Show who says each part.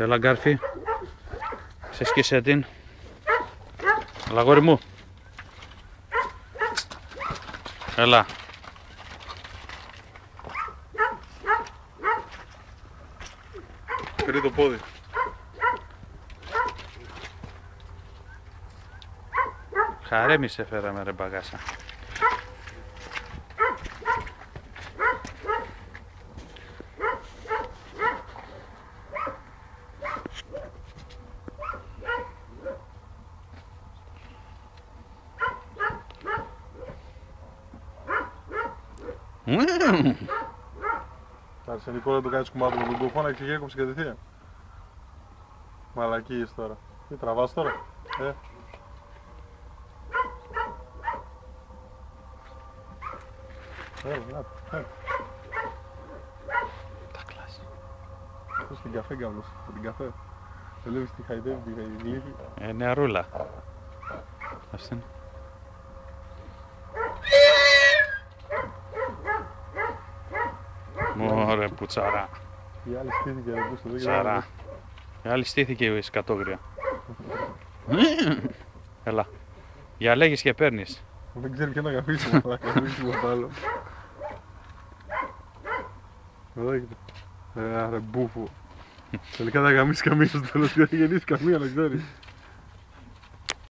Speaker 1: Έλα Γκάρφι. Σε σκίσε την. Έλα αγόρι μου. Έλα.
Speaker 2: Φέρει το πόδι.
Speaker 1: Χαρέμι σε φέραμε ρε μπαγάσα.
Speaker 2: Θα αρσενικό να το κάνεις κουμάτο με τον κοφώνα και έκοψε κατευθείαν. Μαλακίες τώρα. Τι τραβάς τώρα, Έλα.
Speaker 1: Τα κλάσει.
Speaker 2: Αυτός την καφέ γκάμνος, την καφέ. Βλέπεις τι χαϊδεύει, τη γλύφη.
Speaker 1: Νεαρούλα. Αυτήν. Μωρέ πουτσαρά.
Speaker 2: Η άλλη στήθηκε εδώ πίσω, δεν
Speaker 1: Τσαρά. Η άλλη στήθηκε η σκατόγρια. Έλα. Για λέγεις και παίρνεις.
Speaker 2: Δεν ξέρει ποιο να καθίσει, θα καθίσει τίποτα άλλο. Εδώ έχετε. Ρε μπούφο. Τελικά θα γαμίσεις καμία στο τέλος και δεν θα γεννήσει καμία, να ξέρεις.